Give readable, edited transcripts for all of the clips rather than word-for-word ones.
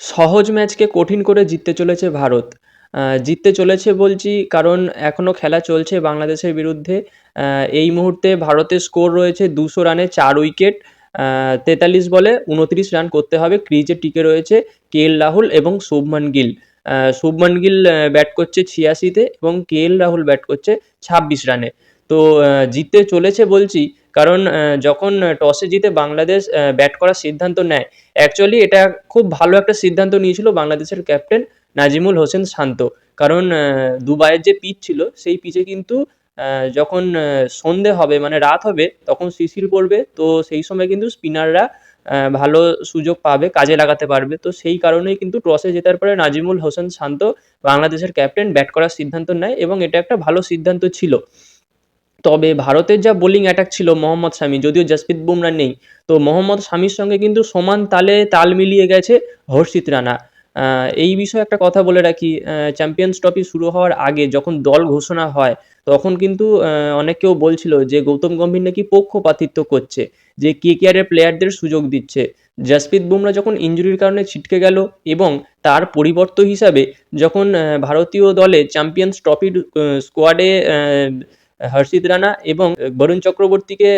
সহজ ম্যাচকে কঠিন করে জিততে চলেছে ভারত। জিততে চলেছে বলছি কারণ এখনও খেলা চলছে বাংলাদেশের বিরুদ্ধে। এই মুহূর্তে ভারতের স্কোর রয়েছে 200 রানে 4 উইকেট। 43 বলে 29 রান করতে হবে। ক্রিজে টিকে রয়েছে কেএল রাহুল এবং শুভমান গিল। শুভমান গিল ব্যাট করছে 86 এবং কেএল রাহুল ব্যাট করছে 26 রানে। তো জিততে চলেছে বলছি কারণ যখন টসে জিতে বাংলাদেশ ব্যাট করার সিদ্ধান্ত নেয়, অ্যাকচুয়ালি এটা খুব ভালো একটা সিদ্ধান্ত নিয়েছিল বাংলাদেশের ক্যাপ্টেন নাজিমুল হোসেন শান্ত। কারণ দুবাইয়ের যে পিচ ছিল সেই পিচে কিন্তু যখন সন্ধে হবে মানে রাত হবে তখন শিশির পড়বে, তো সেই সময় কিন্তু স্পিনাররা ভালো সুযোগ পাবে, কাজে লাগাতে পারবে। তো সেই কারণেই কিন্তু টসে জেতার পরে নাজিমুল হোসেন শান্ত বাংলাদেশের ক্যাপ্টেন ব্যাট করার সিদ্ধান্ত নেয় এবং এটা একটা ভালো সিদ্ধান্ত ছিল। তবে ভারতের যা বোলিং অ্যাটাক ছিল মোহাম্মদ শামি, যদিও জসপ্রীত বুমরা নেই, তো মোহাম্মদ শামির সঙ্গে কিন্তু সমান তালে তাল মিলিয়ে গেছে হর্ষিত রানা। এই বিষয়ে একটা কথা বলে রাখি, চ্যাম্পিয়ন্স ট্রফি শুরু হওয়ার আগে যখন দল ঘোষণা হয় তখন কিন্তু অনেক কেউ বলছিল যে গৌতম গম্ভীর নাকি পক্ষপাতিত্ব করছে, যে কেকেআরের প্লেয়ারদের সুযোগ দিচ্ছে। জসপ্রীত বুমরা যখন ইঞ্জুরির কারণে ছিটকে গেল এবং তার পরিবর্ত হিসাবে যখন ভারতীয় দলে চ্যাম্পিয়ন্স ট্রফির স্কোয়াডে হর্ষিত রানা এবং বরুণ চক্রবর্তীকে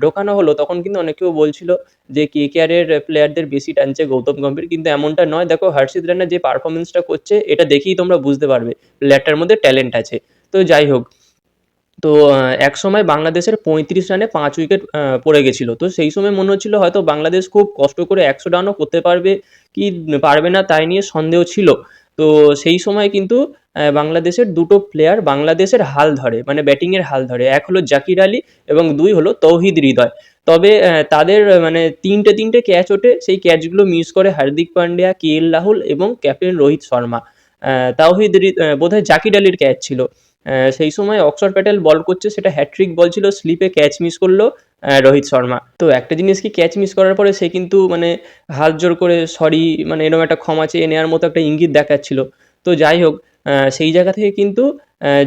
ঢোকানো হলো, তখন কিন্তু অনেকেও বলছিল যে কেকেআরের প্লেয়ারদের বেশি টানছে গৌতম গম্ভীর, কিন্তু এমনটা নয়। দেখো হর্ষিত রানা যে পারফরমেন্সটা করছে এটা দেখেই তোমরা বুঝতে পারবে প্লেয়ারটার মধ্যে ট্যালেন্ট আছে। তো যাই হোক, তো একসময় বাংলাদেশের 35 রানে 5 উইকেট পড়ে গেছিল। তো সেই সময় মনে হচ্ছিল হয়তো বাংলাদেশ খুব কষ্ট করে 100 রানও করতে পারবে কি পারবে না তাই নিয়ে সন্দেহ ছিল। তো সেই সময় কিন্তু বাংলাদেশের দুটো প্লেয়ার বাংলাদেশের হাল ধরে, মানে ব্যাটিংয়ের হাল ধরে। এক হলো জাকির আলী এবং দুই হলো তৌহিদ হৃদয়। তবে তাদের মানে তিনটে ক্যাচ ওঠে, সেই ক্যাচগুলো মিস করে হার্দিক পান্ডিয়া, কেএল রাহুল এবং ক্যাপ্টেন রোহিত শর্মা। বোধহয় জাকির আলীর ক্যাচ ছিল। সেই সময় অক্ষর প্যাটেল বল করছে, সেটা হ্যাট্রিক বল ছিল, স্লিপে ক্যাচ মিস করলো রোহিত শর্মা। তো একটা জিনিস কি, ক্যাচ মিস করার পরে সে কিন্তু মানে হাত জোর করে সরি মানে এরকম একটা ক্ষমা চেয়ে নেওয়ার মতো একটা ইঙ্গিত দেখাচ্ছিল। তো যাই হোক, সেই জায়গা থেকে কিন্তু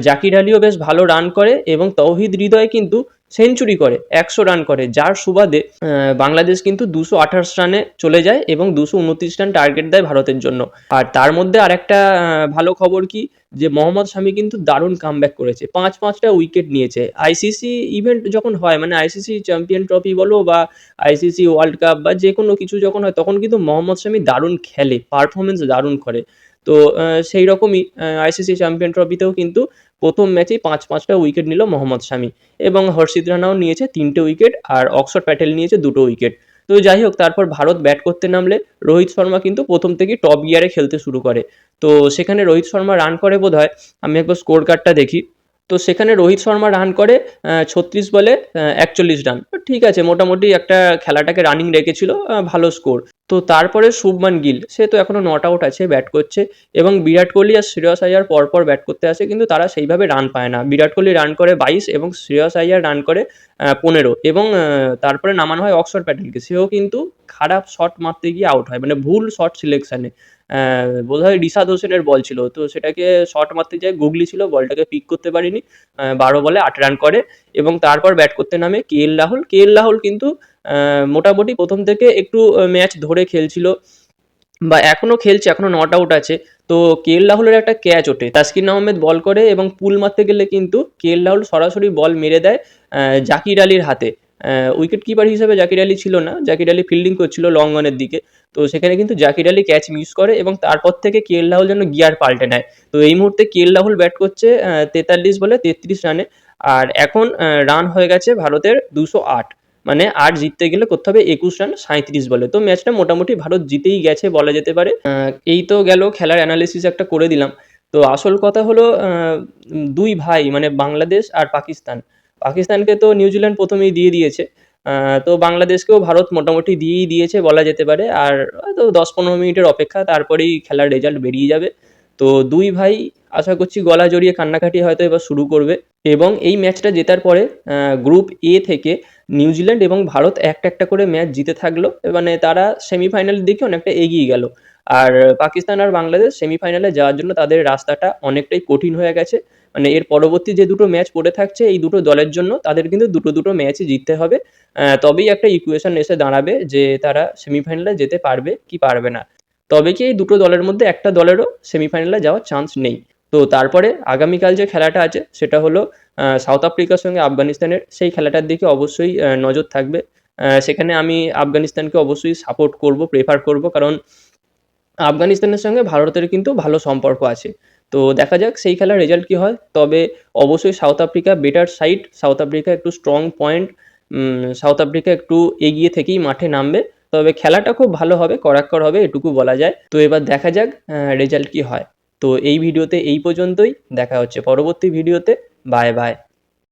জাকির আলীও বেশ ভালো রান করে এবং তৌহিদ হৃদয় কিন্তু সেঞ্চুরি করে, 100 রান করে, যার সুবাদে বাংলাদেশ কিন্তু 228 রানে চলে যায় এবং 229 রান টার্গেট দেয় ভারতের জন্য। আর তার মধ্যে আরেকটা ভালো খবর কি, যে মোহাম্মদ শামি কিন্তু দারুণ কামব্যাক করেছে, 5-5টা উইকেট নিয়েছে। আইসিসি ইভেন্ট যখন হয়, মানে আইসিসি চ্যাম্পিয়ন ট্রফি বলো বা আইসিসি ওয়ার্ল্ড কাপ বা যে কোনো কিছু যখন হয়, তখন কিন্তু মোহাম্মদ শামি দারুণ খেলে, পারফরমেন্স দারুণ করে। তো সেই রকমই আইসিসি চ্যাম্পিয়ন ট্রফিতেও কিন্তু প্রথম ম্যাচেই 5-5টা উইকেট নিল মোহাম্মদ শামি এবং হর্ষিত রানাও নিয়েছে 3টে উইকেট আর অক্ষর প্যাটেল নিয়েছে 2টো উইকেট। তো যাই হোক, তারপর ভারত ব্যাট করতে নামলে রোহিত শর্মা কিন্তু প্রথম থেকেই টপ গিয়ারে খেলতে শুরু করে। তো সেখানে রোহিত শর্মা রান করে বোধহয়, আমি একবার স্কোর কার্ডটা দেখি। তো সেখানে রোহিত শর্মা রান করে 36 বলে 41 রান। তো ঠিক আছে, মোটামুটি একটা খেলাটাকে রানিং রেখেছিল, ভালো স্কোর। তো তারপরে শুভমান গিল, সে তো এখনও নট আউট আছে, ব্যাট করছে এবং বিরাট কোহলি আর শ্রেয়স আইয়ার পরপর ব্যাট করতে আসে, কিন্তু তারা সেইভাবে রান পায় না। বিরাট কোহলি রান করে 22 এবং শ্রেয়স আইয়ার রান করে 15 এবং তারপরে নামানো হয় অক্সফোর্ড প্যাটেলকে, সেও কিন্তু খারাপ শট মারতে গিয়ে আউট হয়, মানে ভুল শট সিলেকশানে। বোধহয় রিশাদ হোসেনের বল ছিল, তো সেটাকে শট মারতে যায়, গুগলি ছিল, বলটাকে পিক করতে পারিনি। 12 বলে 8 রান করে এবং তারপর ব্যাট করতে নামে কেএল রাহুল। কেএল রাহুল কিন্তু মোটামুটি প্রথম থেকে একটু ম্যাচ ধরে খেলছিল বা এখনও খেলছে, এখনও নট আউট আছে। তো কেএল রাহুলের একটা ক্যাচ ওঠে, তাসকিন আহমেদ বল করে এবং পুল মারতে গেলে কিন্তু কেএল রাহুল সরাসরি বল মেরে দেয় জাকির আলীর হাতে। উইকেট কিপার হিসেবে জাকির আলী ছিল না, জাকির আলী ফিল্ডিং করছিল লং অনের দিকে। তো সেখানে কিন্তু জাকির আলী ক্যাচ মিস করে এবং তারপর থেকে কেএল রাহুল যেন গিয়ার পাল্টে নেয়। তো এই মুহূর্তে কেএল রাহুল ব্যাট করছে 43 বলে 33 রানে। আর এখন রান হয়ে গেছে ভারতের 208, মানে আর জিততে গেলে করতে হবে 21 রান 37 বলে। তো ম্যাচটা মোটামুটি ভারত জিতেই গেছে বলা যেতে পারে। এই তো গেল খেলার অ্যানালিসিস একটা করে দিলাম। তো আসল কথা হলো দুই ভাই মানে বাংলাদেশ আর পাকিস্তান। পাকিস্তানকে তো নিউজিল্যান্ড প্রথমেই দিয়ে দিয়েছে, তো বাংলাদেশকেও ভারত মোটামুটি দিয়েই দিয়েছে বলা যেতে পারে। আর হয়তো 10-15 মিনিটের অপেক্ষা, তারপরেই খেলার রেজাল্ট বেরিয়ে যাবে। তো দুই ভাই আশা করছি গলা জড়িয়ে কান্নাকাটি হয়তো এবার শুরু করবে এবং এই ম্যাচটা জেতার পরে গ্রুপ এ থেকে নিউজিল্যান্ড এবং ভারত একটা করে ম্যাচ জিতে থাকলো, মানে তারা সেমিফাইনালের দিকে অনেকটা এগিয়ে গেল। আর পাকিস্তান আর বাংলাদেশ সেমিফাইনালে যাওয়ার জন্য তাদের রাস্তাটা অনেকটাই কঠিন হয়ে গেছে। মানে এর পরবর্তী যে দুটো ম্যাচ পড়ে থাকছে এই দুটো দলের জন্য তাদের কিন্তু দুটো ম্যাচই জিততে হবে, তবেই একটা ইকুয়েশন এসে দাঁড়াবে যে তারা সেমিফাইনালে যেতে পারবে কি পারবে না। তবে কি এই দুটো দলের মধ্যে একটা দলেরও সেমিফাইনালে যাওয়ার চান্স নেই। তো তারপরে আগামীকাল যে খেলাটা আছে সেটা হলো সাউথ আফ্রিকার সঙ্গে আফগানিস্তানের। সেই খেলাটার দিকে অবশ্যই নজর থাকবে। সেখানে আমি আফগানিস্তানকে অবশ্যই সাপোর্ট করব, প্রেফার করব, কারণ আফগানিস্তানের সঙ্গে ভারতের কিন্তু ভালো সম্পর্ক আছে। তো দেখা যাক সেই খেলার রেজাল্ট কী হয়। তবে অবশ্যই south Africa better side, south Africa একটু স্ট্রং পয়েন্ট, সাউথ আফ্রিকা একটু এগিয়ে থেকেই মাঠে নামবে। তবে খেলাটা খুব ভালো হবে, কড়াক্কড় হবে, এটুকু বলা যায়। তো এবার দেখা যাক রেজাল্ট কী হয়। তো এই ভিডিওতে এই পর্যন্তই। দেখা হচ্ছে পরবর্তী ভিডিওতে। Bye bye.